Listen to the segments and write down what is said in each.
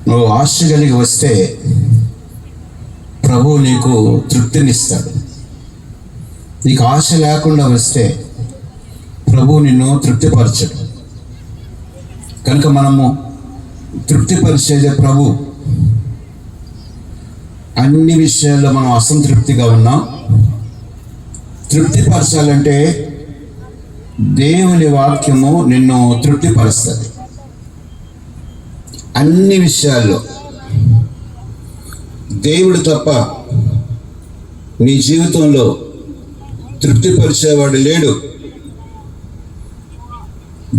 నువ్వు ఆశ కలిగి వస్తే ప్రభువు నీకు తృప్తినిస్తాడు. నీకు ఆశ లేకుండా వస్తే ప్రభువు నిన్ను తృప్తిపరచడు. కనుక మనము తృప్తిపరిచేదే ప్రభు. అన్ని విషయాల్లో మనం అసంతృప్తిగా ఉన్నాం. తృప్తిపరచాలంటే దేవుని వాక్యము నిన్ను తృప్తిపరుస్తుంది. అన్ని విషయాల్లో దేవుడు తప్ప నీ జీవితంలో తృప్తిపరిచేవాడు లేడు.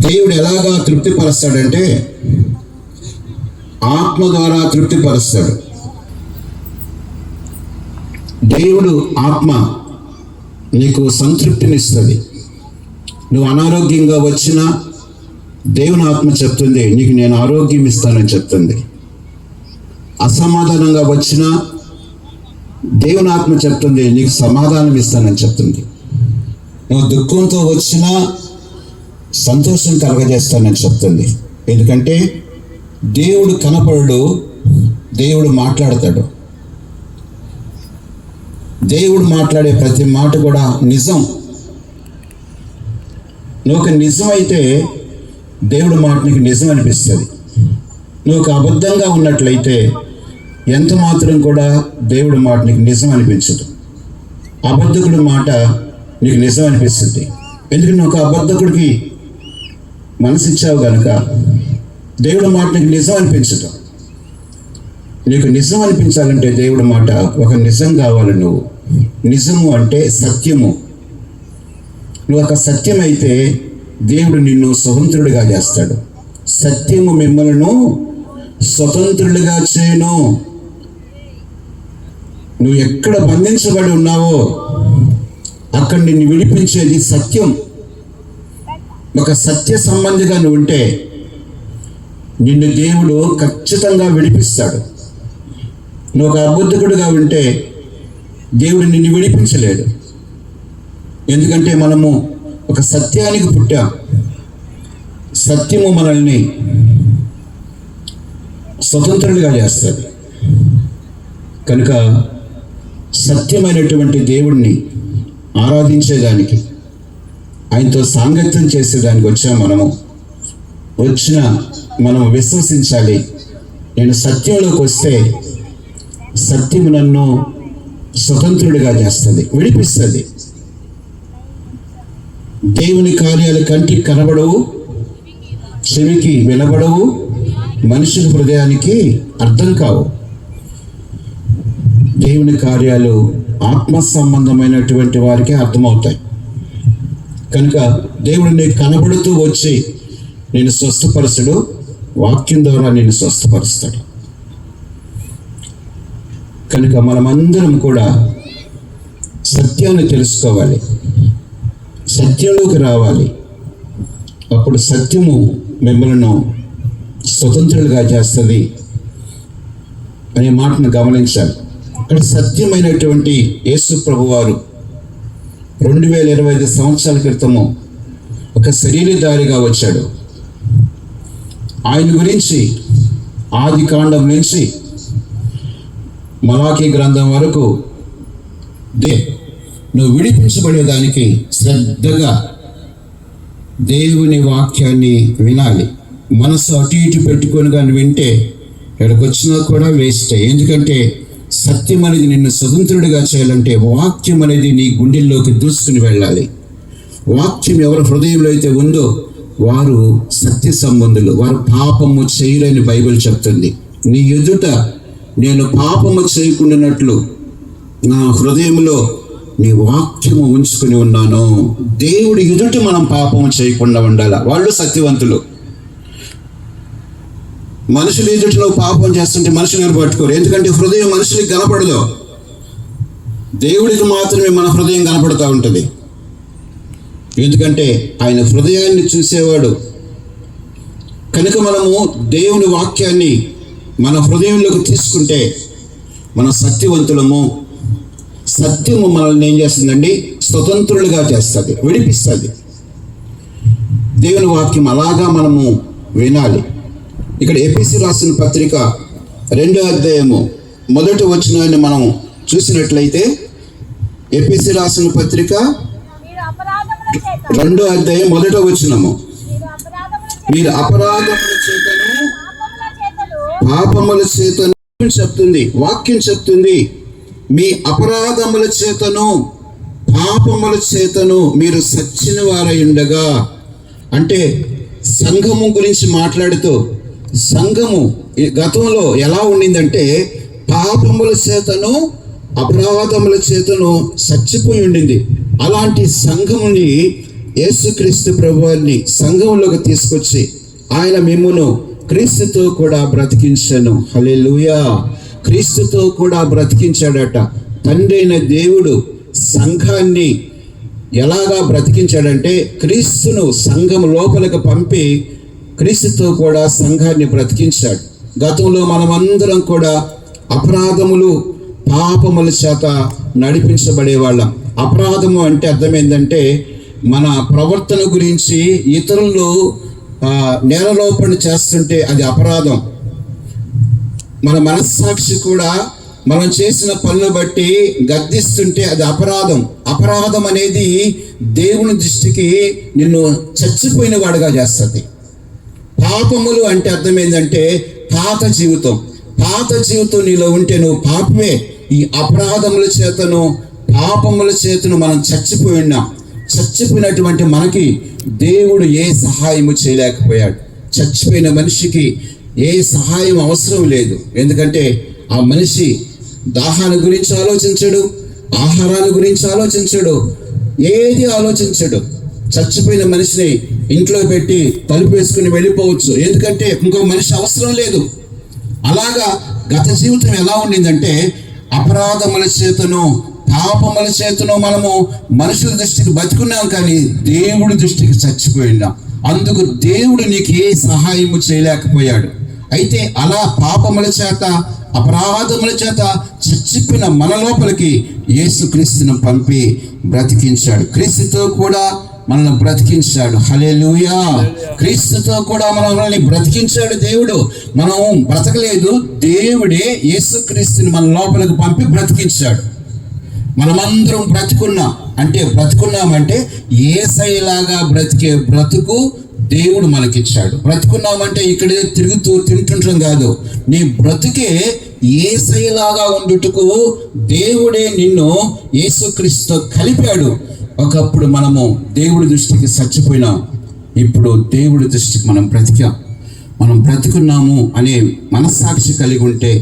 దేవుడు ఎలాగా తృప్తిపరుస్తాడంటే ఆత్మ ద్వారా తృప్తిపరుస్తాడు. దేవుడు ఆత్మ నీకు సంతృప్తినిస్తుంది. నువ్వు అనారోగ్యంగా వచ్చినా దేవుని ఆత్మ చెప్తుంది నీకు నేను ఆరోగ్యం ఇస్తానని చెప్తుంది. అసమాధానంగా వచ్చినా దేవుని ఆత్మ చెప్తుంది నీకు సమాధానం ఇస్తానని చెప్తుంది. నువ్వు దుఃఖంతో వచ్చినా సంతోషం కలగజేస్తానని చెప్తుంది. ఎందుకంటే దేవుడు కనపడడు, దేవుడు మాట్లాడతాడు. దేవుడు మాట్లాడే ప్రతి మాట కూడా నిజం. నువ్వు ఒక నిజం అయితే దేవుడు మాట నీకు నిజం అనిపిస్తుంది. నువ్వు ఒక అబద్ధంగా ఉన్నట్లయితే ఎంత మాత్రం కూడా దేవుడి మాట నీకు నిజం అనిపించదు. అబద్ధకుడి మాట నీకు నిజం అనిపిస్తుంది. ఎందుకంటే నువ్వు ఒక అబద్ధకుడికి మనసు ఇచ్చావు కనుక దేవుడి మాట నీకు నిజం అనిపించదు. నీకు నిజం అనిపించాలంటే దేవుడి మాట ఒక నిజం కావాలి. నువ్వు నిజము అంటే సత్యము. నువ్వు ఒక సత్యం అయితే దేవుడు నిన్ను స్వతంత్రుడిగా చేస్తాడు. సత్యము మిమ్మల్ని స్వతంత్రుడిగా చేయను. నువ్వు ఎక్కడ బంధించబడి ఉన్నావో అక్కడ నిన్ను విడిపించేది సత్యం. ఒక సత్య సంబంధిగా నువ్వు ఉంటే నిన్ను దేవుడు ఖచ్చితంగా విడిపిస్తాడు. నువ్వు ఒక అబద్ధకుడిగా ఉంటే దేవుడు నిన్ను విడిపించలేడు. ఎందుకంటే మనము ఒక సత్యానికి పుట్టాం. సత్యము మనల్ని స్వతంత్రులుగా చేస్తుంది. కనుక సత్యమైనటువంటి దేవుణ్ణి ఆరాధించేదానికి, ఆయనతో సాంగత్యం చేసేదానికి వచ్చాం. మనం విశ్వసించాలి. నేను సత్యంలోకి వస్తే సత్యము నన్ను స్వతంత్రుడిగా చేస్తుంది, విడిపిస్తుంది. దేవుని కార్యాలు కంటికి కనబడవు, చెవికి వినబడవు, మనుషుల హృదయానికి అర్థం కావు. దేవుని కార్యాలు ఆత్మ సంబంధమైనటువంటి వారికి అర్థమవుతాయి. కనుక దేవుడు నీకు కనబడుతూ వచ్చి నేను స్వస్థపరచడు, వాక్యం ద్వారా నేను స్వస్థపరుస్తాడు. కనుక మనమందరం కూడా సత్యాన్ని తెలుసుకోవాలి, సత్యంలోకి రావాలి. అప్పుడు సత్యము మిమ్మల్ని స్వతంత్రులుగా చేస్తుంది అనే మాటను గమనించాలి. అక్కడ సత్యమైనటువంటి యేసు ప్రభువారు 2025 సంవత్సరాల క్రితము ఒక శరీరధారిగా వచ్చాడు. ఆయన గురించి ఆది కాండం నుంచి మలాకీ గ్రంథం వరకు నువ్వు విడిపించబడేదానికి శ్రద్ధగా దేవుని వాక్యాన్ని వినాలి. మనసు అటు ఇటు పెట్టుకొని కానీ వింటే ఎక్కడికి వచ్చినా కూడా వేస్ట్. ఎందుకంటే సత్యం అనేది నిన్ను స్వతంత్రుడిగా చేయాలంటే వాక్యం అనేది నీ గుండెల్లోకి దూసుకుని వెళ్ళాలి. వాక్యం ఎవరి హృదయంలో అయితే ఉందో వారు సత్య సంబంధులు, వారు పాపము చేయరని బైబిల్ చెప్తుంది. నీ ఎదుట నేను పాపము చేయకుండానట్లు నా హృదయంలో నీ వాక్యము ఉంచుకుని ఉన్నాను. దేవుడి ఎదుట మనం పాపము చేయకుండా ఉండాలి. వాళ్ళు సత్యవంతులు. మనుషుల ఎదుటలో పాపం చేస్తుంటే మనుషులు ఎవరు పట్టుకోరు. ఎందుకంటే హృదయం మనుషులకి కనపడదు, దేవుడికి మాత్రమే మన హృదయం కనపడుతూ ఉంటుంది. ఎందుకంటే ఆయన హృదయాన్ని చూసేవాడు. కనుక మనము దేవుని వాక్యాన్ని మన హృదయంలోకి తీసుకుంటే మన సత్యవంతులము. సత్యము మనల్ని ఏం చేస్తుందండి? స్వతంత్రులుగా చేస్తుంది, విడిపిస్తుంది. దేవుని వాక్యం అలాగా మనము వినాలి. ఇక్కడ ఎఫెసీ రాసిన పత్రిక 2వ అధ్యాయము మొదటి వచనాన్ని మనం చూసినట్లయితే, ఎఫెసీ రాసిన పత్రిక 2వ అధ్యాయం 1వ వచనము, మీరు అపరాధముల చేతను పాపముల చేతను చెప్తుంది, వాక్యం చెప్తుంది. మీ అపరాధముల చేతను పాపముల చేతను మీరు సచ్చిన వారై ఉండగా, అంటే సంఘము గురించి మాట్లాడుతూ, సంఘము గతంలో ఎలా ఉండిందంటే పాపముల చేతను అపరాధముల చేతను చచ్చిపోయి ఉండింది. అలాంటి సంఘముని యేసుక్రీస్తు ప్రభువారిని సంఘంలోకి తీసుకొచ్చి ఆయన మిమ్మును క్రీస్తుతో కూడా బ్రతికించాను. హల్లెలూయా! క్రీస్తుతో కూడా బ్రతికించాడట. తండ్రి అయిన దేవుడు సంఘాన్ని ఎలాగా బ్రతికించాడంటే, క్రీస్తును సంఘం లోపలికి పంపి క్రీస్తుతో కూడా సంఘాన్ని బ్రతికించాడు. గతంలో మనమందరం కూడా అపరాధములు పాపముల చేత నడిపించబడేవాళ్ళం. అపరాధము అంటే అర్థం ఏంటంటే, మన ప్రవర్తన గురించి ఇతరులు నేరలోపణ చేస్తుంటే అది అపరాధం. మన మనస్సాక్షి కూడా మనం చేసిన పనులు బట్టి గద్దిస్తుంటే అది అపరాధం. అపరాధం అనేది దేవుని దృష్టికి నిన్ను చచ్చిపోయిన వాడుగా చేస్తుంది. పాపములు అంటే అర్థం ఏంటంటే పాత జీవితం. పాత జీవితం నీలో ఉంటే నువ్వు పాపమే. ఈ అపరాధముల చేతను పాపముల చేతను మనం చచ్చిపోయి ఉన్నాం. చచ్చిపోయినటువంటి మనకి దేవుడు ఏ సహాయము చేయలేకపోయాడు. చచ్చిపోయిన మనిషికి ఏ సహాయం అవసరం లేదు. ఎందుకంటే ఆ మనిషి దాహాన్ని గురించి ఆలోచించడు, ఆహారాన్ని గురించి ఆలోచించడు, ఏది ఆలోచించడు. చచ్చిపోయిన మనిషిని ఇంట్లో పెట్టి తలుపు వేసుకుని వెళ్ళిపోవచ్చు, ఎందుకంటే ఇంకో మనిషి అవసరం లేదు. అలాగా గత జీవితం ఎలా ఉండిందంటే అపరాధముల చేతను పాపముల చేతను మనము మనుషుల దృష్టికి బతుకున్నాం, కానీ దేవుడి దృష్టికి చచ్చిపోయినాం. అందుకు దేవుడు నీకు ఏ సహాయము చేయలేకపోయాడు. అయితే అలా పాపముల చేత అపరాధముల చేత చచ్చిపోయిన మన లోపలికి యేసుక్రీస్తును పంపి బ్రతికించాడు. క్రీస్తుతో కూడా మనల్ని బ్రతికించాడు. హల్లెలూయా! క్రీస్తుతో కూడా మనల్ని బ్రతికించాడు దేవుడు. మనం బ్రతకలేదు, దేవుడే యేసుక్రీస్తుని మన లోపలికి పంపి బ్రతికించాడు. మనమందరం బ్రతుకున్నాం. అంటే బ్రతుకున్నామంటే యేసయ్యలాగా బ్రతికే బ్రతుకు దేవుడు మనకిచ్చాడు. బ్రతుకున్నామంటే ఇక్కడ తిరుగుతూ తింటుంటాం కాదు. నీ బ్రతుకే యేసయ్యలాగా ఉండుటకు దేవుడే నిన్ను యేసుక్రీస్తుతో కలిపాడు. ఒకప్పుడు మనము దేవుడి దృష్టికి చచ్చిపోయినాం, ఇప్పుడు దేవుడి దృష్టికి మనం బ్రతికాం. మనం బ్రతుకున్నాము అనే మనస్సాక్షి కలిగి ఉంటే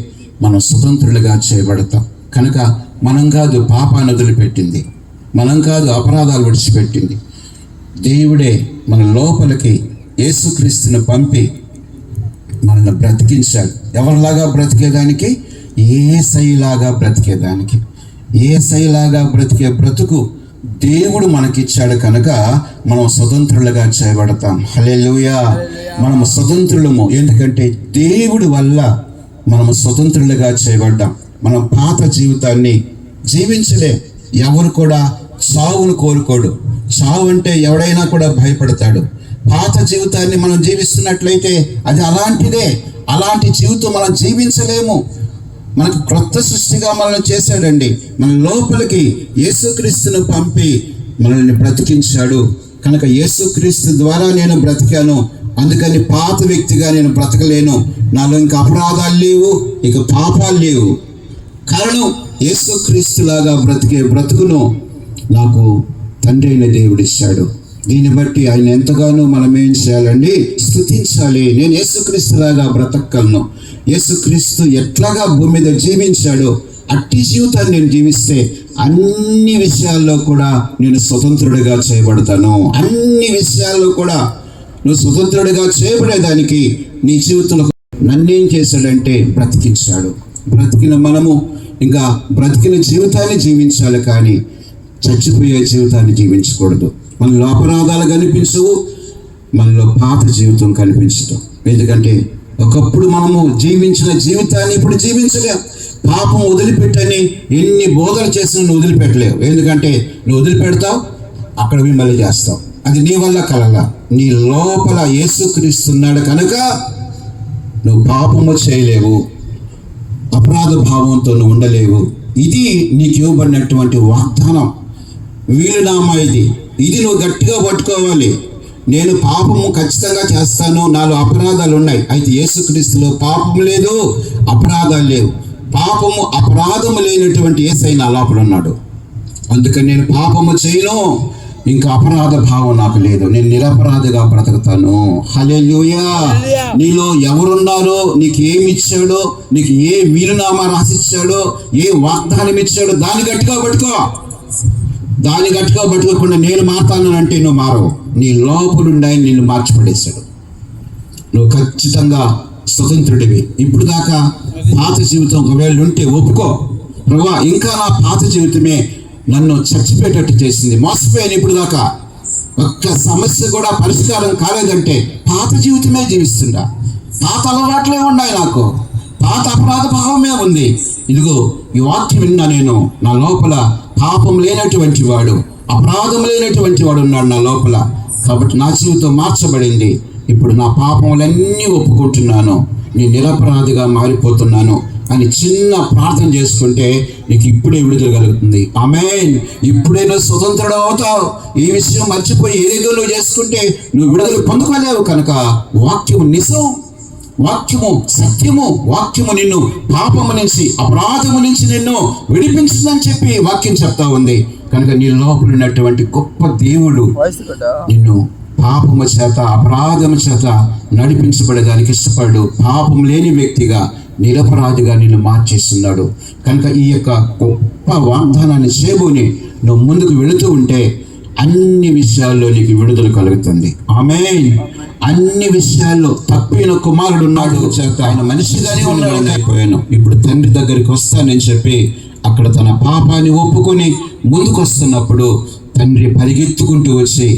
మనం స్వతంత్రులుగా చేయబడతాం. కనుక మనం కాదు పాపాన్ని వదిలిపెట్టింది, మనం కాదు అపరాధాలు విడిచిపెట్టింది, దేవుడే మన లోపలికి యేసుక్రీస్తుని పంపి మనల్ని బ్రతికించాడు. ఎవరిలాగా బ్రతికేదానికి? యేసయ్యలాగా బ్రతికేదానికి. యేసయ్యలాగా బ్రతికే బ్రతుకు దేవుడు మనకిచ్చాడు. కనుక మనం స్వతంత్రులుగా చేయబడతాం. హల్లెలూయా! మనము స్వతంత్రులము. ఎందుకంటే దేవుడి వల్ల మనము స్వతంత్రులుగా చేయబడ్డాం. మనం పాత జీవితాన్ని జీవించలే. ఎవరు కూడా చావును కోరుకోడు. చావు అంటే ఎవడైనా కూడా భయపడతాడు. పాత జీవితాన్ని మనం జీవిస్తున్నట్లయితే అది అలాంటిదే. అలాంటి జీవితం మనం జీవించలేము. మనకు క్రొత్త సృష్టిగా మనల్ని చేశాడండి. మన లోపలికి యేసుక్రీస్తును పంపి మనల్ని బ్రతికించాడు. కనుక యేసుక్రీస్తు ద్వారా నేను బ్రతికాను, అందుకని పాత వ్యక్తిగా నేను బ్రతకలేను. నాలో ఇంకా అపరాధాలు లేవు, ఇక పాపాలు లేవు. కారణం యేసుక్రీస్తులాగా బ్రతికే బ్రతుకును నాకు తండ్రి అయిన దేవుడు ఇచ్చాడు. దీన్ని బట్టి ఆయన ఎంతగానో మనం ఏం చేయాలండి? స్తుతించాలి. నేను యేసుక్రీస్తులాగా బ్రతకగలను. యేసుక్రీస్తు ఎట్లాగా భూమి మీద జీవించాడో అట్టి జీవితాన్ని నేను జీవిస్తే అన్ని విషయాల్లో కూడా నేను స్వతంత్రుడిగా చేయబడతాను. అన్ని విషయాల్లో కూడా నువ్వు స్వతంత్రుడిగా చేయబడేదానికి నీ జీవితంలో నన్నేం చేశాడంటే బ్రతికించాడు. బ్రతికిన మనము ఇంకా బ్రతికిన జీవితాన్ని జీవించాలి, కానీ చచ్చిపోయే జీవితాన్ని జీవించకూడదు. మనలో అపరాధాలు కనిపించవు, మనలో పాత జీవితం కనిపించదు. ఎందుకంటే ఒకప్పుడు మనము జీవించిన జీవితాన్ని ఇప్పుడు జీవించలేం. పాపం వదిలిపెట్టని ఎన్ని బోధలు చేసినా నువ్వు వదిలిపెట్టలేవు. ఎందుకంటే నువ్వు వదిలిపెడతావు, అక్కడ మళ్ళీ చేస్తావు. అది నీ వల్ల కలగా. నీ లోపల యేసుక్రీస్తున్నాడు కనుక నువ్వు పాపము చేయలేవు. అపరాధ భావంతో నువ్వు ఉండలేవు. ఇది నీకు ఇవ్వబడినటువంటి వాగ్దానం, వీలునామా. ఇది నువ్వు గట్టిగా పట్టుకోవాలి. నేను పాపము ఖచ్చితంగా చేస్తాను, నాలో అపరాధాలు ఉన్నాయి. అయితే యేసుక్రీస్తులో పాపం లేదు, అపరాధాలు లేవు. పాపము అపరాధము లేనటువంటి యేసయ్య నా లోపల ఉన్నాడు. అందుకని నేను పాపము చేయను, ఇంకా అపరాధ భావం నాకు లేదు. నేను నిరపరాధిగా బ్రతుకుతాను. హల్లెలూయా. నీలో ఎవరున్నారో, నీకు ఏమి ఇచ్చాడో, నీకు ఏ వీలునామా రాసిచ్చాడో, ఏ వాగ్దానం ఇచ్చాడో దాన్ని గట్టిగా పట్టుకో. దాన్ని గట్టిగా పట్టుకోకుండా నేను మారుతాను అంటే నువ్వు మారవు. నీ లోపలుండి ఆయన నిన్ను మార్చిపడేశాడు. నువ్వు ఖచ్చితంగా స్వతంత్రుడివి. ఇప్పుడు దాకా పాత జీవితం ఒకవేళ ఉంటే ఒప్పుకో. ప్రభువా, ఇంకా నా పాత జీవితమే నన్ను చచ్చిపోయేటట్టు చేసింది, మోసపోయాను. ఇప్పుడు దాకా ఒక్క సమస్య కూడా పరిష్కారం కాలేదంటే పాత జీవితమే జీవిస్తుందా, పాత అలవాట్లే ఉన్నాయి, నాకు పాత అపరాధ భావమే ఉంది. ఇదిగో ఈ వాక్యం విన్నా నేను, నా లోపల పాపం లేనటువంటి వాడు, అపరాధం లేనటువంటి వాడు ఉన్నాడు నా లోపల. కాబట్టి నా జీవితం మార్చబడింది. ఇప్పుడు నా పాపములన్నీ ఒప్పుకుంటున్నాను, నేను నిరపరాధిగా మారిపోతున్నాను అని చిన్న ప్రార్థన చేసుకుంటే నీకు ఇప్పుడే విడుదల కలుగుతుంది. ఆమేన్. ఇప్పుడైనా స్వతంత్రుడు అవుతావు. ఈ విషయం మర్చిపోయి ఏదో నువ్వు చేసుకుంటే నువ్వు విడుదల పొందుకోలేవు. కనుక వాక్యము నిజం, వాక్యము సత్యము, వాక్యము నిన్ను పాపము నుంచి, అపరాధము నుంచి నిన్ను విడిపించిందని చెప్పి వాక్యం చెప్తా ఉంది. కనుక నీ లోపల ఉన్నటువంటి గొప్ప దేవుడు నిన్ను పాపము చేత, అపరాధము చేత నడిపించబడేదానికి ఇష్టపడు. పాపం లేని వ్యక్తిగా, నిరపరాధిగా నిన్ను మార్చేస్తున్నాడు. కనుక ఈ యొక్క గొప్ప వాగ్దానాన్ని చేబూని నువ్వు ముందుకు వెళుతూ ఉంటే అన్ని విషయాల్లో నీకు విడుదల కలుగుతుంది. ఆమేన్. అన్ని విషయాల్లో తప్పిన కుమారుడు ఉన్నాడు చేత ఆయన మనిషిగానే ఉన్నాడని అయిపోయాను. ఇప్పుడు తండ్రి దగ్గరికి వస్తానని చెప్పి అక్కడ తన పాపాన్ని ఒప్పుకొని ముందుకు వస్తున్నప్పుడు తండ్రి పరిగెత్తుకుంటూ వచ్చి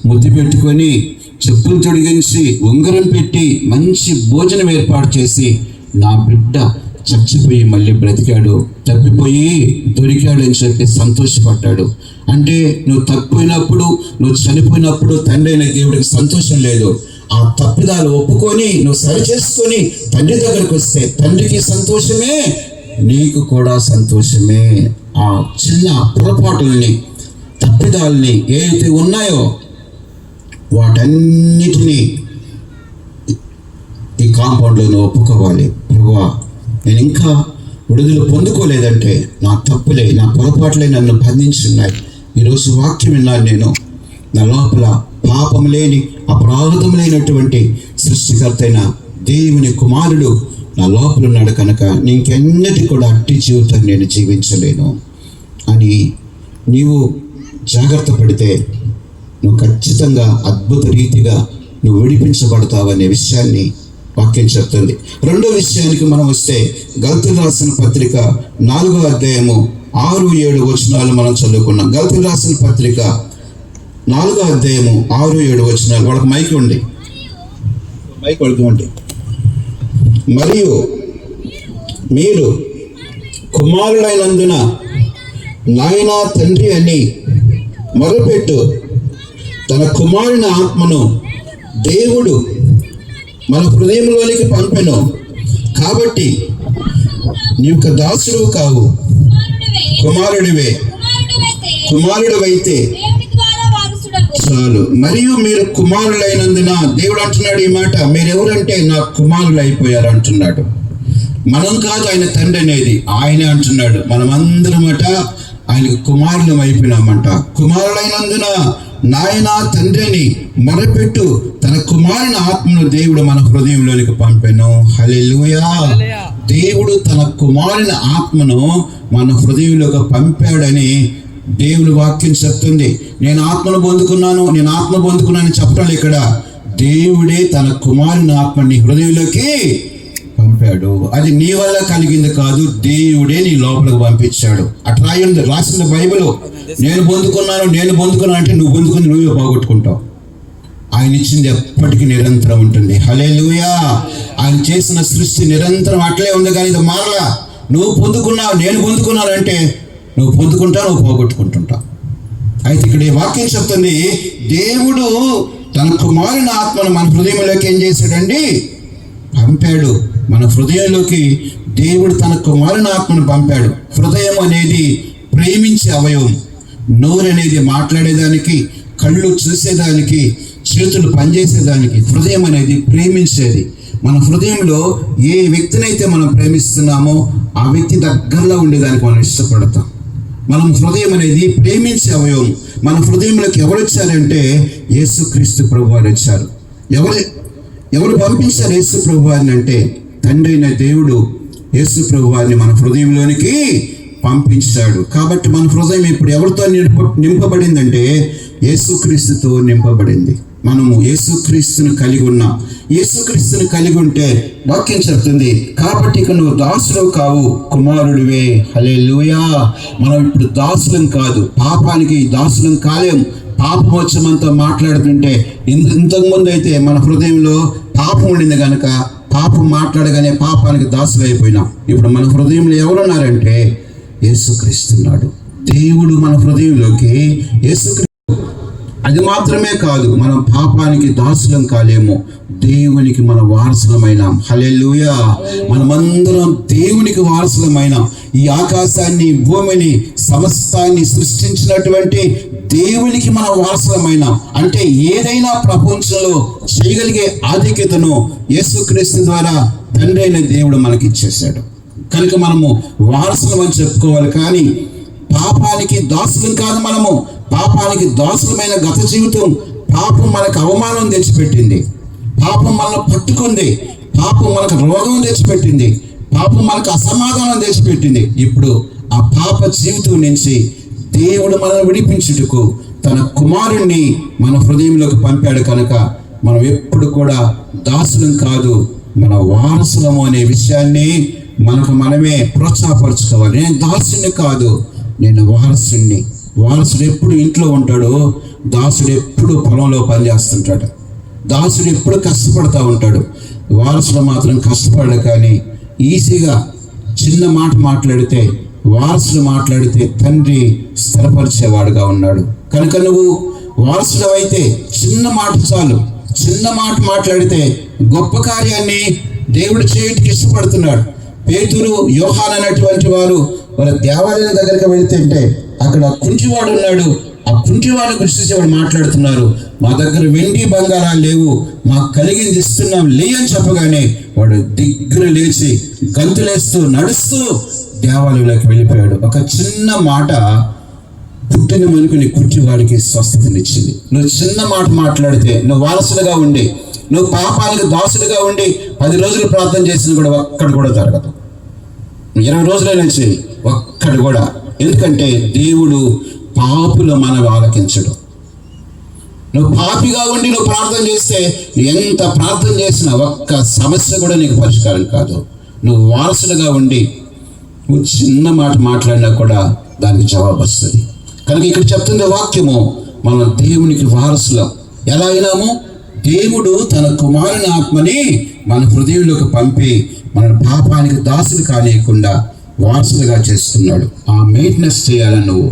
ముద్దు పెట్టుకొని, చెప్పులు తొడిగించి, ఉంగరం పెట్టి, మంచి భోజనం ఏర్పాటు చేసి, నా బిడ్డ చచ్చిపోయి మళ్ళీ బ్రతికాడు, తప్పిపోయి దొరికాడు అని చెప్పి సంతోషపడ్డాడు. అంటే నువ్వు తప్పిపోయినప్పుడు, నువ్వు చనిపోయినప్పుడు తండ్రి అయిన దేవుడికి సంతోషం లేదు. ఆ తప్పిదాలు ఒప్పుకొని నువ్వు సరి చేసుకొని తండ్రి దగ్గరికి వస్తే తండ్రికి సంతోషమే, నీకు కూడా సంతోషమే. ఆ చిన్న పొరపాటుల్ని, తప్పిదాలని ఏవైతే ఉన్నాయో వాటన్నిటినీ ఈ కాంపౌండ్లో నువ్వు ఒప్పుకోవాలి. ప్రభువా, నేను ఇంకా విడుదల పొందుకోలేదంటే నా తప్పులే, నా పొరపాట్లే నన్ను బంధించున్నాయి. ఈరోజు వాక్యం విన్నాను నేను. నా లోపల పాపం లేని, అపరాధం లేనటువంటి సృష్టికర్త అయిన దేవుని కుమారుడు నా లోపల ఉన్నాడు. కనుక ఇంకెన్నటి కూడా అట్టి జీవితం నేను జీవించలేను అని నీవు జాగ్రత్త పడితే నువ్వు ఖచ్చితంగా అద్భుత రీతిగా నువ్వు విడిపించబడతావు అనే విషయాన్ని వాక్యం చెప్తుంది. రెండో విషయానికి మనం వస్తే గలతీయులకు రాసిన పత్రిక 4వ అధ్యాయము 6-7 వచనాలు మనం చదువుకున్నాం. గలతీయులకు రాసిన పత్రిక 4వ అధ్యాయము 6-7 వచనాలు. వాళ్ళకి మైక్ ఉంది, మైక్ పడుకోండి. మరియు మీరు కుమారుడైనందున నాయనా తండ్రి అని మొరపెట్టు, తన కుమారుని ఆత్మను దేవుడు మన హృదయంలోనికి పంపెను. కాబట్టి నీవు దాసుడు కావు, కుమారుడివే. కుమారుడివైతే చాలు. మరియు మీరు కుమారులైనందున, దేవుడు అంటున్నాడు ఈ మాట, మీరెవరంటే నా కుమారులు అయిపోయారు అంటున్నాడు. మనం కాదు ఆయన తండ్రి అనేది, ఆయనే అంటున్నాడు. మనమందరమట ఆయనకు కుమారులం అయిపోయినామంట. కుమారులైనందున నాయనా తండ్రిని మొరపెట్టు, తన కుమారుని ఆత్మను దేవుడు మన హృదయంలోనికి పంపెను. హల్లెలూయా. దేవుడు తన కుమారుని ఆత్మను మన హృదయంలోకి పంపాడని దేవుని వాక్యం చెప్తుంది. నేను ఆత్మను పొందుకున్నాను, నేను ఆత్మ పొందుకున్నాను చెప్పాలి. ఇక్కడ దేవుడే తన కుమారుని ఆత్మని హృదయంలోకి పంపాడు. అది నీ వల్ల కలిగింది కాదు, దేవుడే నీ లోపలికి పంపించాడు. అట్లా రాసిన బైబిల్. నేను పొందుకున్నాను అంటే నువ్వు పొందుకుని నువ్వే పోగొట్టుకుంటావు. ఆయన ఇచ్చింది ఎప్పటికీ నిరంతరం ఉంటుంది. హల్లెలూయా. ఆయన చేసిన సృష్టి నిరంతరం అట్లే ఉంది, కానీ ఇది మారలా. నువ్వు పొందుకున్నావు, నేను పొందుకున్నాను అంటే నువ్వు పొందుకుంటావు, నువ్వు పోగొట్టుకుంటుంటావు. అయితే ఇక్కడ ఈ వాక్యం చెప్తుంది, దేవుడు తన కుమారుని ఆత్మను మన హృదయంలోకి ఏం చేశాడండి? పంపాడు. మన హృదయంలోకి దేవుడు తన కుమారుని ఆత్మను పంపాడు. హృదయం అనేది ప్రేమించే అవయవం. నోరు అనేది మాట్లాడేదానికి, కళ్ళు చూసేదానికి, చేతులు పనిచేసేదానికి. హృదయం అనేది ప్రేమించేది. మన హృదయంలో ఏ వ్యక్తినైతే మనం ప్రేమిస్తున్నామో ఆ వ్యక్తి దగ్గరలో ఉండేదానికి మనం ఇష్టపడతాం. మనం హృదయం అనేది ప్రేమించే అవయవం. మన హృదయంలోకి ఎవరు వచ్చారంటే యేసుక్రీస్తు ప్రభువారు వచ్చారు. ఎవరు పంపించారు యేసు ప్రభువారిని అంటే తండ్రి అయిన దేవుడు యేసు ప్రభువారిని మన హృదయంలోనికి పంపించాడు. కాబట్టి మన హృదయం ఇప్పుడు ఎవరితో నింపబడిందంటే యేసుక్రీస్తుతో నింపబడింది. మనము యేసుక్రీస్తును కలిగి ఉన్నాం. యేసుక్రీస్తును కలిగి ఉంటే వాక్యం చెప్తుంది, కాబట్టి ఇక నువ్వు దాసుడు కావు, కుమారుడివే. హల్లెలూయా. మనం ఇప్పుడు దాసులం కాదు, పాపానికి దాసులం కాలేం. పాపమోక్షమంతో మాట్లాడుతుంటే ఇంతకుముందు అయితే మన హృదయంలో పాపం ఉండింది కనుక పాపం మాట్లాడగానే పాపానికి దాసులు అయిపోయినాం. ఇప్పుడు మన హృదయంలో ఎవరున్నారంటే యేసుక్రీస్తున్నాడు. దేవుడు మన హృదయంలోకి యేసుక్రీస్తు. అది మాత్రమే కాదు, మనం పాపానికి దాసులం కాలేము, దేవునికి మన వారసులమైనాం. హల్లెలూయా. మనమందరం దేవునికి వారసులమైనాం. ఈ ఆకాశాన్ని, భూమిని, సమస్తాన్ని సృష్టించినటువంటి దేవునికి మన వారసులమైనాం. అంటే ఏదైనా ప్రపంచంలో చేయగలిగే ఆధిక్యతను యేసుక్రీస్తు ద్వారా తండ్రి అయిన దేవుడు మనకి ఇచ్చేశాడు. కనుక మనము వారసులం అని చెప్పుకోవాలి. కానీ పాపానికి దాసులం కాదు. మనము పాపానికి దాసులమైన గత జీవితం, పాపం మనకు అవమానం తెచ్చిపెట్టింది, పాపం మనల్ని పట్టుకుంది, పాపం మనకు రోగం తెచ్చిపెట్టింది, పాపం మనకు అసమాధానం తెచ్చిపెట్టింది. ఇప్పుడు ఆ పాప జీవితం నుంచి దేవుడు మనల్ని విడిపించుటకు తన కుమారుణ్ణి మన హృదయంలోకి పంపాడు. కనుక మనం ఎప్పుడు కూడా దాసులం కాదు, మన వారసులము అనే విషయాన్ని మనకు మనమే ప్రోత్సాహపరచుకోవాలి. నేను దాసుని కాదు, నేను వారసుని. వారసుడు ఎప్పుడు ఇంట్లో ఉంటాడు, దాసుడు ఎప్పుడు పొలంలో పనిచేస్తుంటాడు. దాసుడు ఎప్పుడు కష్టపడతా ఉంటాడు. వారసుడు మాత్రం కష్టపడడు. కానీ ఈజీగా చిన్న మాట మాట్లాడితే, వారసుడు మాట్లాడితే తండ్రి స్థిరపరిచేవాడుగా ఉన్నాడు. కనుక నువ్వు వారసుడు అయితే చిన్న మాట చాలు. చిన్న మాట మాట్లాడితే గొప్ప కార్యాన్ని దేవుడు చేయడానికి ఇష్టపడుతున్నాడు. పేతురు, యోహాను అనేటువంటి వారు వాళ్ళ దేవాలయం దగ్గరికి వెళితే అక్కడ కుంటివాడు ఉన్నాడు. ఆ కుంటివాడు గురించి వాడు మాట్లాడుతున్నారు, మా దగ్గర వెండి బంగారాలు లేవు, మాకు కలిగింది ఇస్తున్నాం లే అని చెప్పగానే వాడు దగ్గర లేచి గంతులేస్తూ నడుస్తూ దేవాలయంలోకి వెళ్ళిపోయాడు. ఒక చిన్న మాట పుట్టిన మనుకుని కుంటివాడికి స్వస్థతనిచ్చింది. నువ్వు చిన్న మాట మాట్లాడితే, నువ్వు వారసులుగా ఉండి, నువ్వు పాపానికి దాసులుగా ఉండి 10 రోజులు ప్రార్థన చేసినా కూడా ఒక్కడు కూడా జరగదు. 20 రోజుల నుంచి ఒక్కడు కూడా. ఎందుకంటే దేవుడు పాపుల మనవి ఆలకించడు. నువ్వు పాపిగా ఉండి నువ్వు ప్రార్థన చేస్తే ఎంత ప్రార్థన చేసినా ఒక్క సమస్య కూడా నీకు పరిష్కారం కాదు. నువ్వు వారసులుగా ఉండి నువ్వు చిన్న మాట మాట్లాడినా కూడా దానికి జవాబు వస్తుంది. కనుక ఇక్కడ చెప్తున్న వాక్యము, మనం దేవునికి వారసులం. ఎలా అయినాము? దేవుడు తన కుమారుని ఆత్మని మన హృదయంలోకి పంపి మన పాపానికి దాసులు కానియకుండా వారసులుగా చేస్తున్నాడు. ఆ మెయింటెనెన్స్ చేయాలని నువ్వు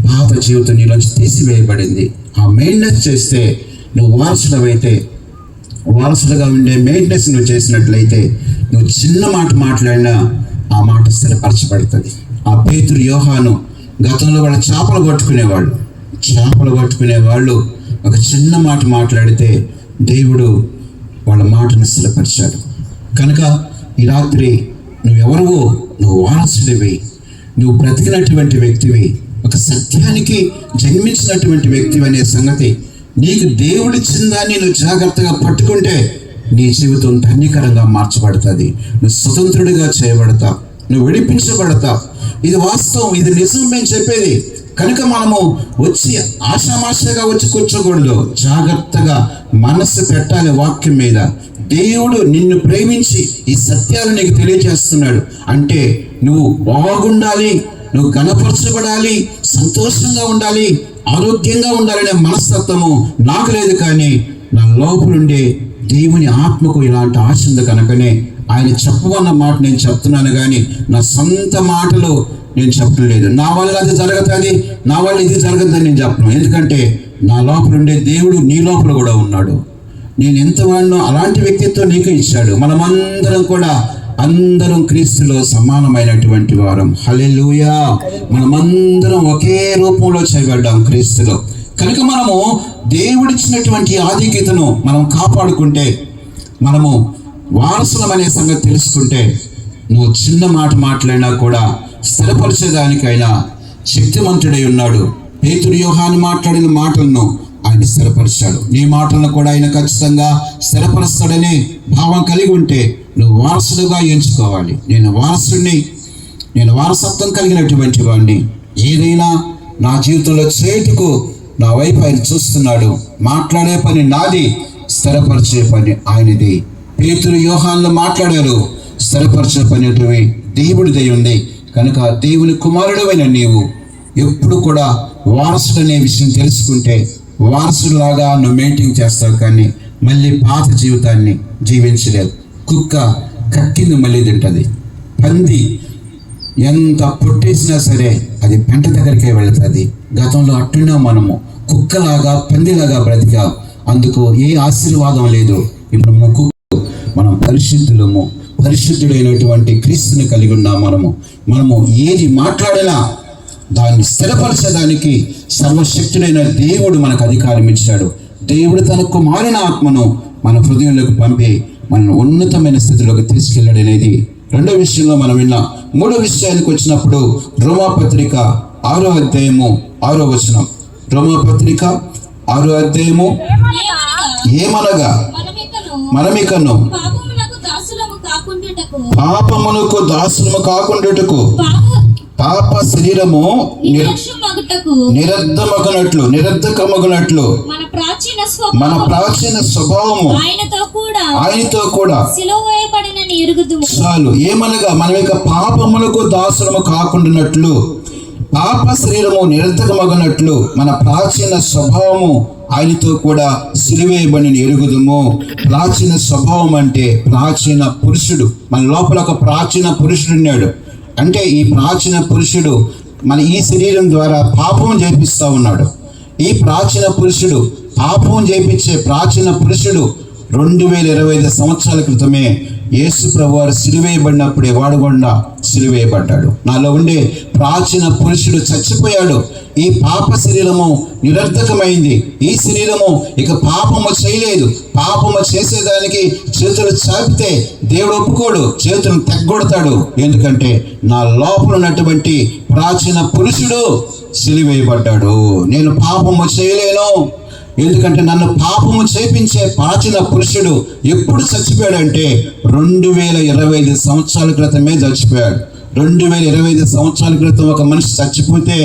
పాత జీవితం నీలోంచి తీసివేయబడింది. ఆ మెయింటెనెన్స్ చేస్తే నువ్వు వారసులవైతే, వారసులుగా ఉండే మెయింటెనెన్స్ నువ్వు చేసినట్లయితే నువ్వు చిన్న మాట మాట్లాడినా ఆ మాట స్థిరపరచబడుతుంది. ఆ పేతురు, యోహాను గతంలో వాళ్ళు చేపలు పట్టుకునేవాళ్ళు ఒక చిన్న మాట మాట్లాడితే దేవుడు వాళ్ళ మాటను స్థిరపరిచాడు. కనుక ఈ రాత్రి నువ్వెవరువో, నువ్వు వారసుడివి, నువ్వు బ్రతికినటువంటి వ్యక్తివి, ఒక సత్యానికి జన్మించినటువంటి వ్యక్తివి అనే సంగతి నీకు దేవుడిచ్చిన దాన్ని నువ్వు జాగ్రత్తగా పట్టుకుంటే నీ జీవితం ధన్యకరంగా మార్చబడుతుంది. నువ్వు స్వతంత్రుడిగా చేయబడతావు, నువ్వు విడిపించబడతావు. ఇది వాస్తవం, ఇది నిజం మేము చెప్పేది. కనుక మనము వచ్చి ఆషామాషగా వచ్చి కూర్చోకూడదు. జాగ్రత్తగా మనస్సు పెట్టాలి వాక్యం మీద. దేవుడు నిన్ను ప్రేమించి ఈ సత్యాలు నీకు తెలియజేస్తున్నాడు అంటే నువ్వు బాగుండాలి, నువ్వు గణపరచబడాలి, సంతోషంగా ఉండాలి, ఆరోగ్యంగా ఉండాలనే మనస్తత్వము నాకు లేదు. కానీ నా లోపలుండే దేవుని ఆత్మకు ఇలాంటి ఆశ ఉంది. కనుకనే ఆయన చెప్పమన్న మాట నేను చెప్తున్నాను, కానీ నా సొంత మాటలు నేను చెప్పలేదు. నా వల్ల అది జరుగుతుంది, నా వల్ల ఇది జరగదని నేను చెప్పను. ఎందుకంటే నా లోపల ఉండే దేవుడు నీ లోపల కూడా ఉన్నాడు. నేను ఎంత వాడినో అలాంటి వ్యక్తిత్వం నీకు ఇచ్చాడు. మనమందరం కూడా అందరం క్రీస్తులో సమానమైనటువంటి వారం. హల్లెలూయా. మనమందరం ఒకే రూపంలో చేయబడ్డాం క్రీస్తులో. కనుక మనము దేవుడిచ్చినటువంటి ఆధిక్యతను మనం కాపాడుకుంటే, మనము వారసులం అనే సంగతి తెలుసుకుంటే, నువ్వు చిన్న మాట మాట్లాడినా కూడా స్థిరపరిచేదానికైనా శక్తిమంతుడై ఉన్నాడు. పేతురు యోహాను మాట్లాడిన మాటలను ఆయన స్థిరపరిచాడు. నీ మాటలను కూడా ఆయన ఖచ్చితంగా స్థిరపరుస్తాడనే భావం కలిగి ఉంటే నువ్వు వారసుడుగా ఎంచుకోవాలి. నేను వారసుడిని, నేను వారసత్వం కలిగినటువంటి వాడిని. ఏదైనా నా జీవితంలో చేటుకు నా వైపు ఆయన చూస్తున్నాడు. మాట్లాడే పని నాది, స్థిరపరిచే పని ఆయనది. పేతురు యోహాన్లు మాట్లాడారు, స్థిరపరిచే పని దేవుడిదై ఉంది. కనుక దేవుని కుమారుడైన నీవు ఎప్పుడు కూడా వారసుడనే విషయం తెలుసుకుంటే వారసులాగా నువ్వు మెయింటైన్ చేస్తావు, కానీ మళ్ళీ పాత జీవితాన్ని జీవించలేదు. కుక్క కక్కింది మళ్ళీ తింటుంది. పంది ఎంత పొట్టేసినా సరే అది పెంట దగ్గరికే వెళుతుంది. గతంలో అట్టున్నా మనము కుక్కలాగా పందిలాగా బ్రతికా, అందుకు ఏ ఆశీర్వాదం లేదు. ఇప్పుడు మనం పరిశుద్ధులము, పరిశుద్ధుడైనటువంటి క్రీస్తుని కలిగి ఉన్నాం. మనము ఏది మాట్లాడినా దాన్ని స్థిరపరచడానికి సర్వశక్తుడైన దేవుడు మనకు అధికారం ఇచ్చాడు. దేవుడు తన కుమారుని ఆత్మను మన హృదయంలోకి పంపి మనను ఉన్నతమైన స్థితిలోకి తీసుకెళ్ళాడనేది రెండో విషయంలో మనం విన్నాం. మూడో విషయానికి వచ్చినప్పుడు రోమాపత్రిక 6వ అధ్యాయము 6వ వచనం. రోమాపత్రిక 6వ అధ్యాయము, ఏమనగా మనమికను పాపమునకు దాసులము కాకుండుటకు పాప శరీరము నిరర్ధకమగునట్లు మన ప్రాచీన స్వభావము ఆయనతో కూడా చాలు. ఏమనగా మనం ఇక పాపములకు దాసులము కాకుండానట్లు, పాప శరీరము నిరర్ధకమగునట్లు మన ప్రాచీన స్వభావము ఆయనతో కూడా సిలువేయబడిన ఎరుగుదుము. ప్రాచీన స్వభావం అంటే ప్రాచీన పురుషుడు. మన లోపల ఒక ప్రాచీన పురుషుడు ఉన్నాడు. అంటే ఈ ప్రాచీన పురుషుడు మన ఈ శరీరం ద్వారా పాపం చేపిస్తూ ఉన్నాడు. ఈ ప్రాచీన పురుషుడు, పాపం చేపించే ప్రాచీన పురుషుడు 2025 సంవత్సరాల క్రితమే యేసు ప్రభువారు సిలువేయబడినప్పుడే వాడు కూడా సిలువేయబడ్డాడు. నాలో ఉండే ప్రాచీన పురుషుడు చచ్చిపోయాడు. ఈ పాప శరీరము నిరర్ధకమైంది. ఈ శరీరము ఇక పాపము చేయలేదు. పాపము చేసేదానికి చేతులు చాపితే దేవుడు ఒప్పుకోడు, చేతులను తెగ్గొడతాడు. ఎందుకంటే నా లోపల ఉన్నటువంటి ప్రాచీన పురుషుడు సిలువేయబడ్డాడు. నేను పాపము చేయలేను, ఎందుకంటే నన్ను పాపము చేపించే ప్రాచీన పురుషుడు ఎప్పుడు చచ్చిపోయాడంటే 2025 సంవత్సరాల క్రితమే చచ్చిపోయాడు. 2025 సంవత్సరాల క్రితం ఒక మనిషి చచ్చిపోతే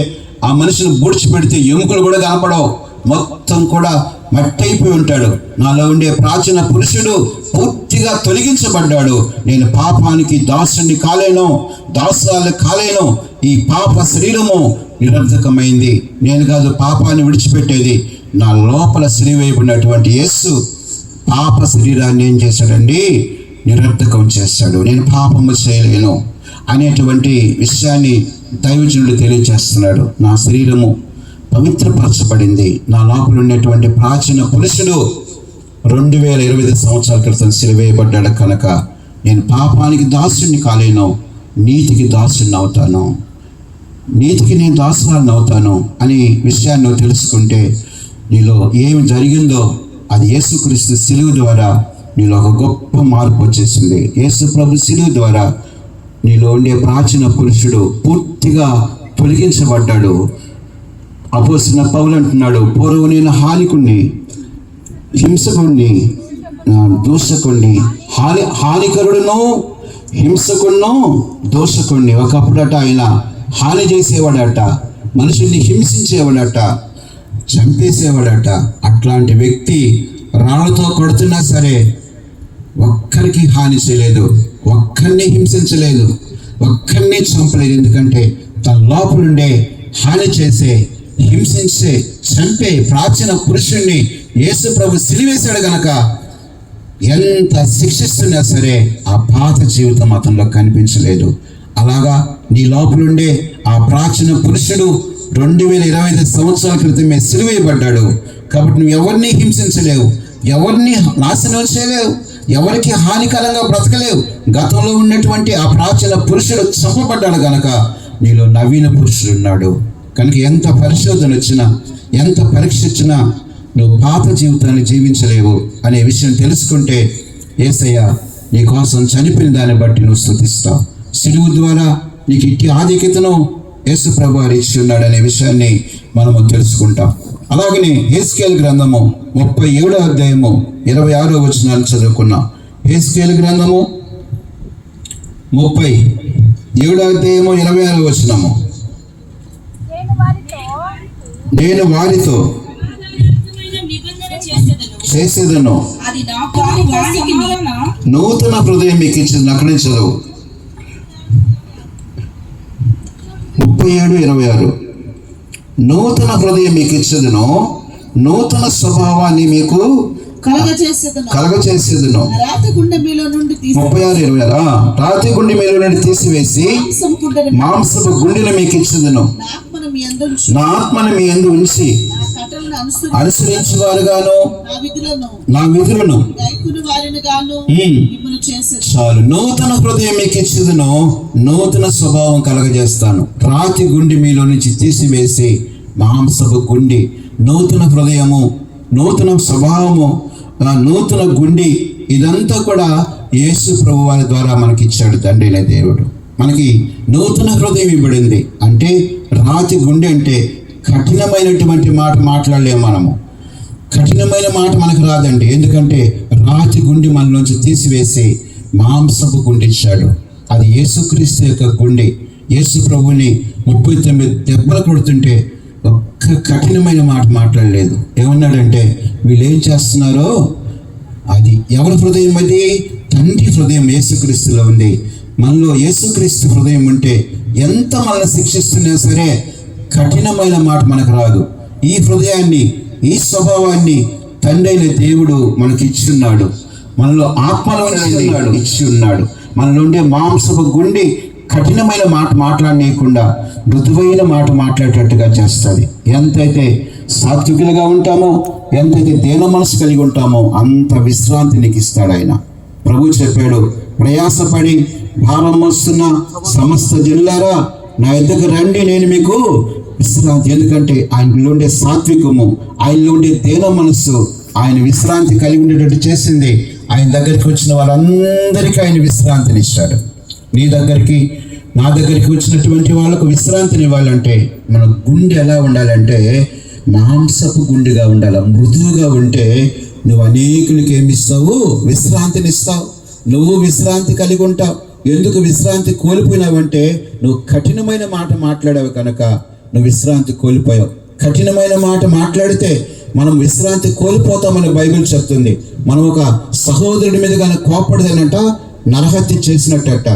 ఆ మనిషిని బూడ్చిపెడితే ఎముకలు కూడా కనపడవు, మొత్తం కూడా మట్టి అయిపోయి ఉంటాడు. నాలో ఉండే ప్రాచీన పురుషుడు పూర్తిగా తొలగించబడ్డాడు. నేను పాపానికి దాసుని కాలేను, దాసురాలు కాలేను. ఈ పాప శరీరము నిరర్ధకమైంది. నేను కాదు పాపాన్ని విడిచిపెట్టేది. నా లోపల సిలువేయబడినటువంటి యేసు పాప శరీరాన్ని ఏం చేశాడండి? నిరర్ధకం చేశాడు. నేను పాపము చేయలేను అనేటువంటి విషయాన్ని దైవజనుడు తెలియజేస్తున్నాడు. నా శరీరము పవిత్రపరచబడింది. నా లోపల ఉన్నటువంటి ప్రాచీన పురుషుడు 2025 సంవత్సరాల క్రితం సిలువేయబడ్డాడు. కనుక నేను పాపానికి దాసుని కాలేను, నీతికి దాసుని అవుతాను, నీతికి నేను దాసురాలను అవుతాను అనే విషయాన్ని నువ్వు తెలుసుకుంటే నీలో ఏమి జరిగిందో అది యేసుక్రీస్తు సిలువ ద్వారా నీలో ఒక గొప్ప మార్పు వచ్చేసింది. యేసు ప్రభు సిలువ ద్వారా నీలో ఉండే ప్రాచీన పురుషుడు పూర్తిగా తొలగించబడ్డాడు. అపోస్తలుడైన పౌలు అంటున్నాడు, పూర్వం నేను హానికుణ్ణి, హింసకుణ్ణి, దూషకుణ్ణి, హానికరుడును, హింసకుడును, దోషకుణ్ణి. ఒకప్పుడట ఆయన హాని చేసేవాడట, మనుషుల్ని హింసించేవాడట, చంపేసేవాడట. అట్లాంటి వ్యక్తి రాళ్ళతో కొడుతున్నా సరే ఒక్కరికి హాని చేయలేదు, ఒక్కరిని హింసించలేదు, ఒక్కరిని చంపలేదు. ఎందుకంటే తన లోపలుండే హాని చేసే, హింసించే, చంపే ప్రాచీన పురుషుణ్ణి యేసు ప్రభు సిలువేశాడు గనక ఎంత శిక్షిస్తున్నా సరే ఆ పాత జీవితం అతనిలో కనిపించలేదు. అలాగా నీ లోపలుండే ఆ ప్రాచీన పురుషుడు 2025 సంవత్సరాల క్రితమే సిలువేయబడ్డాడు. కాబట్టి నువ్వు ఎవరిని హింసించలేవు. ఎవరిని నాశనం చేయలేవు, ఎవరికి హానికరంగా బ్రతకలేవు. గతంలో ఉన్నటువంటి ఆ ప్రాచీన పురుషుడు చంపబడ్డాడు కనుక నీలో నవీన పురుషుడు ఉన్నాడు. కనుక ఎంత పరిశోధన వచ్చినా, ఎంత పరీక్ష వచ్చినా నువ్వు పాత జీవితాన్ని జీవించలేవు అనే విషయం తెలుసుకుంటే యేసయ్య నీ కోసం చనిపోయిన దాన్ని బట్టి నువ్వు స్తుతిస్తావు. సిలువు ద్వారా నీకు ఇట్టి ఆధిక్యతను యేసు ప్రభువారు ఇచ్చి ఉన్నాడు అనే విషయాన్ని మనము తెలుసుకుంటాం. అలాగనే హెస్కేల్ గ్రంథము 37వ అధ్యాయము 26వ వచనాలు చదువుకున్నాం. హెస్కేల్ గ్రంథము 37వ అధ్యాయము 26వ వచనము. నేను వారితో చేసేదను నూతన హృదయం మీకు ఇచ్చింది. అక్కడే చదువు 37:26. నూతన హృదయం మీకు ఇచ్చేదను, నూతన స్వభావాన్ని మీకు కలగచేసేదను. 36:26. రాతి గుండె మీలో నుండి తీసివేసి మాంసపు గుండెను మీకు ఇచ్చేదను. నా ఆత్మను మీ యందు ఉంచి అనుసరించి వారుగాను నా విధులను చాలు. నూతన హృదయం మీకు ఇచ్చేదను, నూతన స్వభావం కలగజేస్తాను. రాతి గుండె మీలో నుంచి తీసివేసి మాంసపు గుండె, నూతన హృదయము, నూతన స్వభావము, నూతన గుండె, ఇదంతా కూడా యేసు ప్రభు వారి ద్వారా మనకి ఇచ్చాడు తండ్రి అనే దేవుడు. మనకి నూతన హృదయం ఇవ్వబడింది. అంటే రాతి గుండె అంటే కఠినమైనటువంటి మాట మాట్లాడలేము మనము. కఠినమైన మాట మనకు రాదండి. ఎందుకంటే రాతి గుండె మనలోంచి తీసివేసి మాంసపు గుండె ఇచ్చాడు. అది యేసుక్రీస్తు యొక్క గుండె. యేసు ప్రభుని 39 దెబ్బలు కొడుతుంటే ఒక్క కఠినమైన మాట మాట్లాడలేదు. ఏమన్నాడంటే వీళ్ళు ఏం చేస్తున్నారో అది ఎవరి హృదయం? అది తండ్రి హృదయం యేసుక్రీస్తులో ఉంది. మనలో యేసుక్రీస్తు హృదయం ఉంటే ఎంత మనల్ని శిక్షిస్తున్నా సరే కఠినమైన మాట మనకు రాదు. ఈ హృదయాన్ని, ఈ స్వభావాన్ని తండ్రి అయిన దేవుడు మనకి ఇచ్చి ఉన్నాడు. మనలో ఆత్మలో ఇచ్చి ఉన్నాడు. మనలో ఉండే మాంసపు గుండె కఠినమైన మాట మాట్లాడనీయకుండా మృదువైన మాట మాట్లాడేటట్టుగా చేస్తుంది. ఎంతైతే సాత్వికులుగా ఉంటామో, ఎంతైతే దేన మనసు కలిగి ఉంటామో అంత విశ్రాంతి నీకు ఇస్తాడు ఆయన. ప్రభు చెప్పాడు, ప్రయాసపడి భారం మోస్తున్న సమస్త జనులారా నా యొద్దకు రండి, నేను మీకు విశ్రాంతి. ఎందుకంటే ఆయనలో ఉండే సాత్వికము, ఆయనలో ఉండే దేన మనస్సు ఆయన విశ్రాంతి కలిగి ఉండేటట్టు చేసింది. ఆయన దగ్గరికి వచ్చిన వాళ్ళందరికీ ఆయన విశ్రాంతిని ఇచ్చాడు. నీ దగ్గరికి, నా దగ్గరికి వచ్చినటువంటి వాళ్ళకు విశ్రాంతిని ఇవ్వాలంటే మన గుండె ఎలా ఉండాలంటే మాంసపు గుండెగా ఉండాలి. మృదువుగా ఉంటే నువ్వు అనేకులకి ఏమిస్తావు? విశ్రాంతిని ఇస్తావు. నువ్వు విశ్రాంతి కలిగి ఉంటావు. ఎందుకు విశ్రాంతి కోల్పోయినావంటే నువ్వు కఠినమైన మాట మాట్లాడావు కనుక నువ్వు విశ్రాంతి కోల్పోయావు. కఠినమైన మాట మాట్లాడితే మనం విశ్రాంతి కోల్పోతామని బైబిల్ చెప్తుంది. మనం ఒక సహోదరుడి మీద కానీ కోపడదేనంట నరహత్య చేసినట్టట.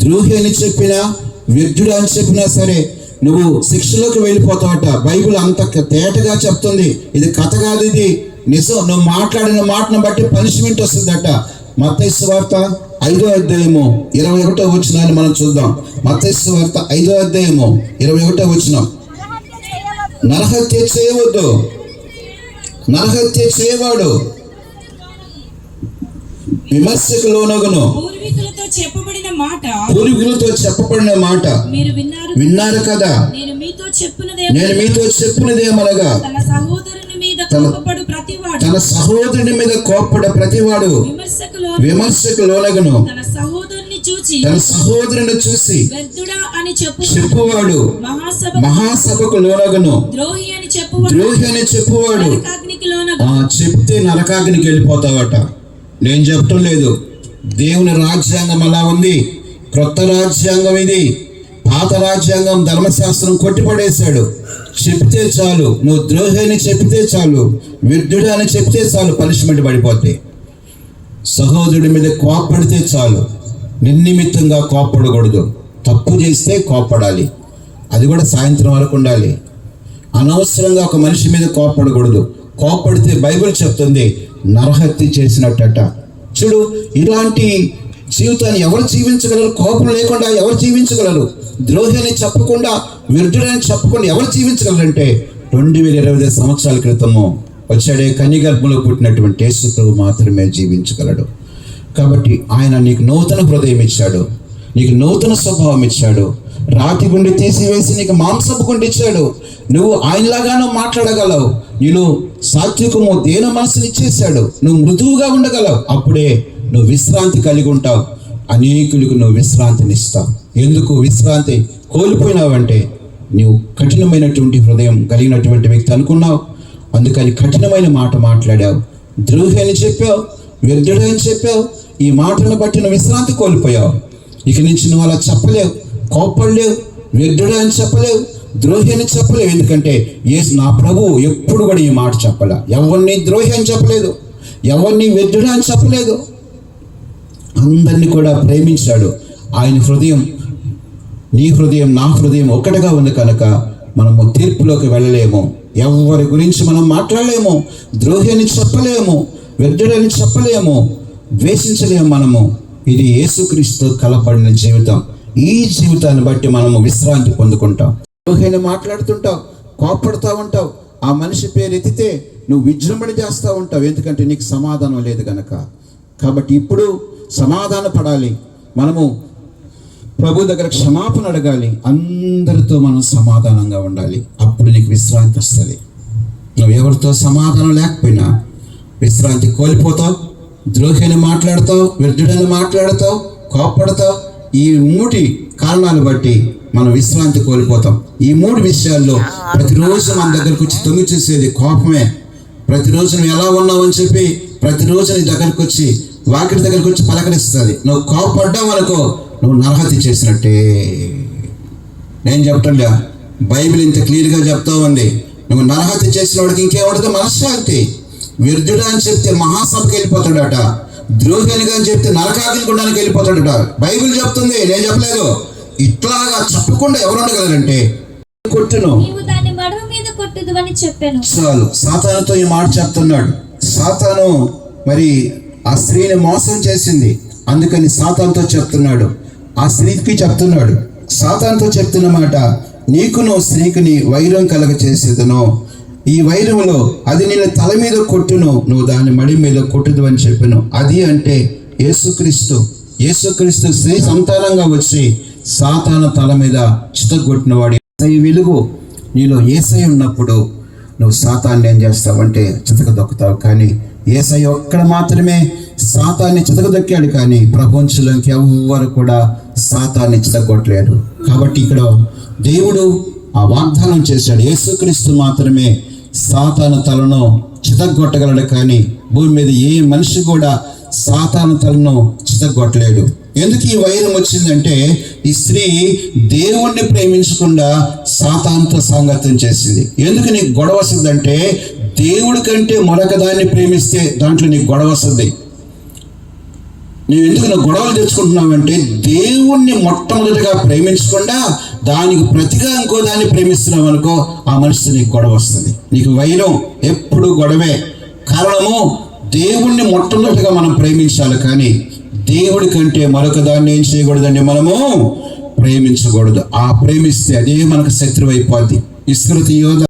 ద్రోహి అని చెప్పినా, వ్యర్థుడు అని చెప్పినా సరే నువ్వు శిక్షలోకి వెళ్ళిపోతావట. బైబిల్ అంత తేటగా చెప్తుంది. ఇది కథ కాదు, ఇది నిజం. నువ్వు మాట్లాడిన మాటను బట్టి పనిష్మెంట్ వస్తుందట. మత్తయి సువార్త 5వ అధ్యాయము 21వ వచనాన్ని మనం చూద్దాం. మత్తయి సువార్త 5వ అధ్యాయము 21వ వచనం. నరహత్య చేయవద్దు, నరహత్య చేయవాడు విమర్శకు లోనగును. పూర్వీకులతో చెప్పబడిన మాట విన్నారు కదా. నేను మీతో చెప్పినదేమనగా తన సహోదరుని మీద కోప్పడు ప్రతివాడు విమర్శకు లోనగును. తన సహోదరుని చూసి చెప్పువాడు మహాసభకు లోనగును. ద్రోహి అని చెప్పువాడు చెప్తే నరకాగ్నికి వెళ్ళిపోతావట. నేను చెప్పటం లేదు, దేవుని రాజ్యాంగం అలా ఉంది. క్రొత్త రాజ్యాంగం ఇది. పాత రాజ్యాంగం ధర్మశాస్త్రం కొట్టిపడేశాడు. చెప్తే చాలు, నువ్వు ద్రోహి అని చెప్తే చాలు, వ్యర్థుడు అని చెప్తే చాలు, పనిష్మెంట్ పడిపోతే. సహోదరుడి మీద కోప్పడితే చాలు. నిర్నిమిత్తంగా కోప్పడకూడదు. తప్పు చేస్తే కోప్పడాలి, అది కూడా సాయంత్రం వరకు ఉండాలి. అనవసరంగా ఒక మనిషి మీద కోప్పడకూడదు. కోప్పడితే బైబిల్ చెప్తుంది నరహత్య చేసినట్టట. చూడు, ఇలాంటి జీవితాన్ని ఎవరు జీవించగలరు? కోపం లేకుండా ఎవరు జీవించగలరు? ద్రోహి అని చెప్పకుండా, వ్యర్థుడని చెప్పకుండా ఎవరు జీవించగలరంటే 2025 సంవత్సరాల క్రితము వచ్చాడే కన్య గర్భంలో పుట్టినటువంటి యేసు ప్రభు మాత్రమే జీవించగలడు. కాబట్టి ఆయన నీకు నూతన హృదయం ఇచ్చాడు, నీకు నూతన స్వభావం ఇచ్చాడు, రాతి గుండె తీసివేసి నీకు మాంసపు గుండె ఇచ్చాడు. నువ్వు ఆయనలాగానో మాట్లాడగలవు, నీలో సాత్వికము దేన మనసుని ఇచ్చేసాడు, నువ్వు మృదువుగా ఉండగలవు. అప్పుడే నువ్వు విశ్రాంతి కలిగి ఉంటావు, అనేకులకు నువ్వు విశ్రాంతిని ఇస్తావు. ఎందుకు విశ్రాంతి కోల్పోయినావంటే నువ్వు కఠినమైనటువంటి హృదయం కలిగినటువంటి వ్యక్తి అనుకున్నావు, అందుకని కఠినమైన మాట మాట్లాడావు, ద్రోహి అని చెప్పావు, వ్యర్థుడు అని చెప్పావు. ఈ మాటలను బట్టి నువ్వు విశ్రాంతి కోల్పోయావు. ఇక నుంచి నువ్వు అలా చెప్పలేవు, కోపడలేవు, వ్యర్థుడు అని చెప్పలేవు, ద్రోహి అని చెప్పలేవు. ఎందుకంటే నా ప్రభువు ఎప్పుడు కూడా ఈ మాట చెప్పలే. ఎవరిని ద్రోహి అని చెప్పలేదు, ఎవరిని వ్యర్థుడు అని చెప్పలేదు. అందరినీ కూడా ప్రేమించాడు. ఆయన హృదయం, నీ హృదయం, నా హృదయం ఒకటిగా ఉంది కనుక మనము తీర్పులోకి వెళ్ళలేము, ఎవరి గురించి మనం మాట్లాడలేము, ద్రోహి అని చెప్పలేము, వ్యర్థుడని చెప్పలేము, ద్వేషించలేము మనము. ఇది యేసుక్రీస్తు కలపడిన జీవితం. ఈ జీవితాన్ని బట్టి మనము విశ్రాంతి పొందుకుంటాం. ద్రోహి అని మాట్లాడుతుంటావు, కోపడుతూ ఉంటావు, ఆ మనిషి పేరు ఎత్తితే నువ్వు విజృంభణ చేస్తూ ఉంటావు, ఎందుకంటే నీకు సమాధానం లేదు కనుక. కాబట్టి ఇప్పుడు సమాధాన పడాలి, మనము ప్రభు దగ్గర క్షమాపణ అడగాలి, అందరితో మనం సమాధానంగా ఉండాలి. అప్పుడు నీకు విశ్రాంతి వస్తుంది. నువ్వు ఎవరితో సమాధానం లేకపోయినా విశ్రాంతి కోల్పోతావు, ద్రోహిని మాట్లాడతావు, వ్యర్థుడని మాట్లాడతావు, కోప్పడతావు. ఈ 3 కారణాలు బట్టి మనం విశ్రాంతి కోల్పోతాం. ఈ 3 విషయాల్లో ప్రతిరోజు మన దగ్గరకు వచ్చి తొంగి చూసేది కోపమే. ప్రతిరోజు నువ్వు ఎలా ఉన్నావు అని చెప్పి ప్రతిరోజు నీ దగ్గరకు వచ్చి, వాకిటి దగ్గరకు వచ్చి పలకరిస్తుంది. నువ్వు కోపడ్డావు అనుకో, నువ్వు నరహత్య చేసినట్టే. నేను చెప్పటంలే, బైబిల్ ఇంత క్లియర్గా చెప్తా ఉంది. నువ్వు నరహత్య చేసిన వాడికి ఇంకేముంటుంది? మనశ్శాంతి. వ్యర్థుడు అని చెప్తే మహాసభకి వెళ్ళిపోతాడట, ద్రోహి అని కానీ చెప్తే నరకాగ్ని గుండానికి వెళ్ళిపోతాడట. బైబిల్ చెప్తుంది, నేను చెప్పలేదు. ఇట్లాగా చెప్పకుండా ఎవరు ఉండగలరంటే కొట్టును, చాలు. సాతానుతో ఈ మాట చెప్తున్నాడు. సాతాను మరి ఆ స్త్రీని మోసం చేసింది, అందుకని సాతానుతో చెప్తున్నాడు, ఆ స్త్రీకి చెప్తున్నాడు. సాతానుతో చెప్తున్న మాట, నీకును స్త్రీకిని వైరం కలగ చేసేదను, ఈ వైరములో అది నేను తల మీద కొట్టును, నువ్వు దాని మడి మీద కొట్టుదు అని చెప్పాను. అది అంటే యేసుక్రీస్తు. యేసుక్రీస్తు స్త్రీ సంతానంగా వచ్చి సాతాను తల మీద చితగొట్టినవాడు. యేసయ్య వెలుగు నీలో యేసయ్య ఉన్నప్పుడు నువ్వు సాతాన్ని ఏం చేస్తావంటే చితకదొక్కుతావు. కానీ యేసయ్య ఒక్కడ మాత్రమే సాతాన్ని చితకదొక్కాడు, కానీ ప్రపంచంలోకి ఎవ్వరు కూడా సాతాన్ని చితగొట్టలేడు. కాబట్టి ఇక్కడ దేవుడు ఆ వాగ్దానం చేశాడు, యేసుక్రీస్తు మాత్రమే సాతాను తలను చితగొట్టగలడు, కానీ భూమి మీద ఏ మనిషి కూడా సాతాను తలను చితగొట్టలేడు. ఎందుకు ఈ వైరం వచ్చిందంటే, ఈ స్త్రీ దేవుణ్ణి ప్రేమించకుండా సాతానుతో సాంగత్యం చేసింది. ఎందుకు నీకు గొడవ వస్తుందంటే, దేవుడి కంటే మరొక దాన్ని ప్రేమిస్తే దాంట్లో నీకు గొడవ వస్తుంది. నువ్వు ఎందుకు గొడవలు తెచ్చుకుంటున్నావంటే, దేవుణ్ణి మొట్టమొదటిగా ప్రేమించకుండా దానికి ప్రతిగా ఇంకో దాన్ని ప్రేమిస్తున్నావు అనుకో, ఆ మనిషితో నీకు గొడవ వస్తుంది. నీకు వైరం ఎప్పుడు గొడవే. కారణము, దేవుణ్ణి మొట్టమొదటిగా మనం ప్రేమించాలి, కానీ దేవుడి కంటే మరొక దాన్ని ఏం చేయకూడదండి, మనము ప్రేమించకూడదు. ఆ ప్రేమిస్తే అదే మనకు శత్రువు అయిపోద్ది. ఇస్కరియోతు యోధ